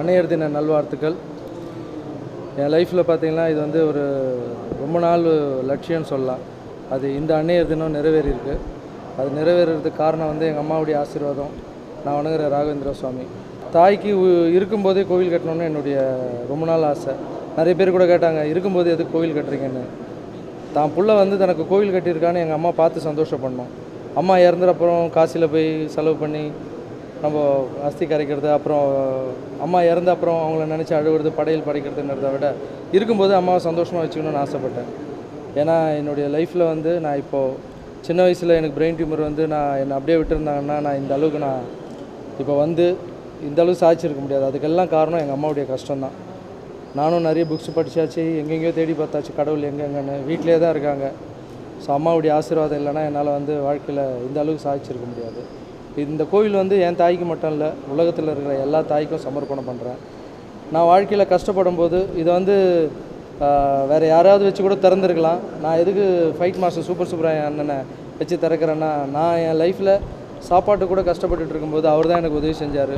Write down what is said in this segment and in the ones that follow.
அன்னையர் தின நல்வாழ்த்துக்கள். என் லைஃப்பில் பார்த்தீங்கன்னா இது வந்து ஒரு ரொம்ப நாள் லட்சியம்னு சொல்லலாம். அது இந்த அன்னையர் தினம் நிறைவேறியிருக்கு. அது நிறைவேறதுக்கு காரணம் வந்து எங்கள் அம்மாவுடைய ஆசீர்வாதம். நான் வணங்குற ராகவேந்திர சுவாமி. தாய்க்கு இருக்கும்போதே கோவில் கட்டணும்னு என்னுடைய ரொம்ப நாள் ஆசை. நிறைய பேர் கூட கேட்டாங்க, இருக்கும்போது எதுக்கு கோவில் கட்டுறீங்கன்னு. தான் புள்ள வந்து தனக்கு கோவில் கட்டியிருக்கான்னு எங்கள் அம்மா பார்த்து சந்தோஷப்படணும். அம்மா இறந்துறப்புறம் காசியில் போய் செலவு பண்ணி நம்ம அஸ்தி கரைக்கிறது, அப்புறம் அம்மா இறந்த அப்புறம் அவங்கள நினச்சி அழுவுறது, படையல் படைக்கிறதுங்கிறத விட இருக்கும்போது அம்மாவை சந்தோஷமாக வச்சுக்கணும்னு ஆசைப்பட்டேன். ஏன்னா என்னுடைய லைஃப்பில் வந்து நான் இப்போது சின்ன வயசில் எனக்கு பிரெயின் டியூமர் வந்து என்னை அப்படியே விட்டுருந்தாங்கன்னா நான் இந்த அளவுக்கு இப்போ வந்து இந்த அளவுக்கு சாதிச்சிருக்க முடியாது. அதுக்கெல்லாம் காரணம் எங்கள் அம்மாவுடைய கஷ்டம்தான். நானும் நிறைய புக்ஸ் படித்தாச்சு, எங்கெங்கேயோ தேடி பார்த்தாச்சு கடவுள் எங்கெங்கன்னு. வீட்டிலே தான் இருக்காங்க. ஸோ அம்மாவுடைய ஆசீர்வாதம் இல்லைன்னா என்னால் வந்து வாழ்க்கையில் இந்த அளவுக்கு சாதிச்சிருக்க முடியாது. இந்த கோவில் வந்து என் தாய்க்கு மட்டும் இல்லை, உலகத்தில் இருக்கிற எல்லா தாய்க்கும் சமர்ப்பணம் பண்ணுறேன். நான் வாழ்க்கையில் கஷ்டப்படும் போது இதை வந்து வேறு யாராவது வச்சு கூட திறந்துருக்கலாம். நான் எதுக்கு ஃபைட் மாஸ்டர் சூப்பர் சுப்ராயன் அண்ணனை வச்சு திறக்கிறேன்னா, நான் என் லைஃப்பில் சாப்பாட்டு கூட கஷ்டப்பட்டுட்டு இருக்கும்போது அவர் தான் எனக்கு உதவி செஞ்சார்.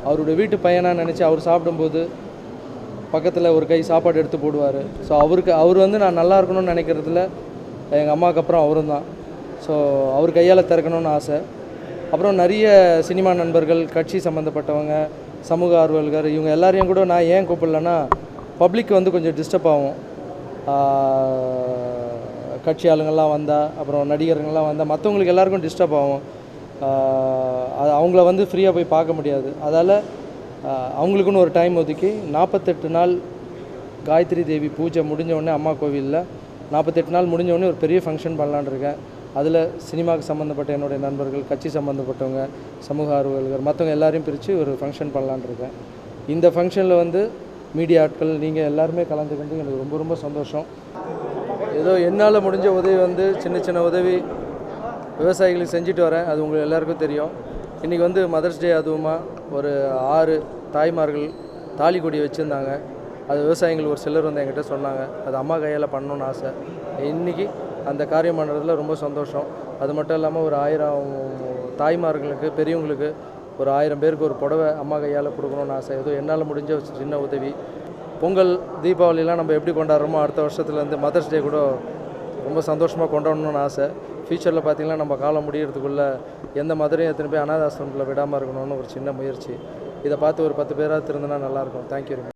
அவருடைய வீட்டு பையனாக நினச்சி அவர் சாப்பிடும்போது பக்கத்தில் ஒரு கை சாப்பாடு எடுத்து போடுவார். ஸோ அவர் வந்து நான் நல்லா இருக்கணும்னு நினைக்கிறதுல எங்கள் அம்மாவுக்கு அப்புறம் அவரும் தான். ஸோ அவர் கையால் திறக்கணும்னு ஆசை. அப்புறம் நிறைய சினிமா நண்பர்கள், கட்சி சம்மந்தப்பட்டவங்க, சமூக ஆர்வலர்கள், இவங்க எல்லாரையும் கூட நான் ஏன் கூப்பிடலன்னா, பப்ளிக் வந்து கொஞ்சம் டிஸ்டர்ப் ஆகும். கட்சி ஆளுங்கள்லாம் வந்தால், அப்புறம் நடிகர்கள்லாம் வந்தால் மற்றவங்களுக்கு எல்லாருக்கும் டிஸ்டர்ப் ஆகும். அவங்கள வந்து ஃப்ரீயாக போய் பார்க்க முடியாது. அதால் அவங்களுக்குன்னு ஒரு டைம் ஒதுக்கி 48 நாள் காயத்ரி தேவி பூஜை முடிஞ்ச அம்மா கோவிலில் 48 நாள் முடிஞ்ச ஒரு பெரிய ஃபங்க்ஷன் பண்ணலான்னு இருக்கேன். அதில் சினிமாவுக்கு சம்மந்தப்பட்ட என்னுடைய நண்பர்கள், கட்சி சம்மந்தப்பட்டவங்க, சமூக ஆர்வலர்கள், மற்றவங்க எல்லாரையும் பிரித்து ஒரு ஃபங்க்ஷன் பண்ணலான்னு இருக்கேன். இந்த ஃபங்க்ஷனில் வந்து மீடியா ஆட்கள் நீங்கள் எல்லாருமே கலந்துக்கிட்டு எனக்கு ரொம்ப ரொம்ப சந்தோஷம். ஏதோ என்னால் முடிஞ்ச உதவி வந்து சின்ன சின்ன உதவி விவசாயிகளுக்கு செஞ்சுட்டு வரேன். அது உங்களுக்கு எல்லாருக்கும் தெரியும். இன்றைக்கி வந்து மதர்ஸ் டே, அதுவுமா ஒரு 6 தாய்மார்கள் தாலி கொடி வச்சுருந்தாங்க. அது விவசாயிகள் ஒரு சிலர் வந்து என்கிட்ட சொன்னாங்க, அது அம்மா கையால் பண்ணணுன்னு ஆசை. இன்றைக்கி அந்த காரியம் பண்ணுறதுல ரொம்ப சந்தோஷம். அது மட்டும் இல்லாமல் ஒரு 1000 தாய்மார்களுக்கு, பெரியவங்களுக்கு ஒரு 1000 பேருக்கு ஒரு புடவை அம்மா கையால் கொடுக்கணுன்னு ஆசை. ஏதோ என்னால் முடிஞ்ச ஒரு சின்ன உதவி. பொங்கல், தீபாவளிலாம் நம்ம எப்படி கொண்டாடுறோமோ அடுத்த வருஷத்துலேருந்து மதர்ஸ் டே கூட ரொம்ப சந்தோஷமாக கொண்டாடணும்னு ஆசை. ஃப்யூச்சரில் பார்த்திங்கன்னா நம்ம காலம் முடிகிறதுக்குள்ளே எந்த மதுரையும் எத்தனை போய் அனாதாசிரமத்தில் விடாமல் இருக்கணும்னு ஒரு சின்ன முயற்சி. இதை பார்த்து ஒரு 10 பேராக திருந்தினா நல்லாயிருக்கும். தேங்க்யூ.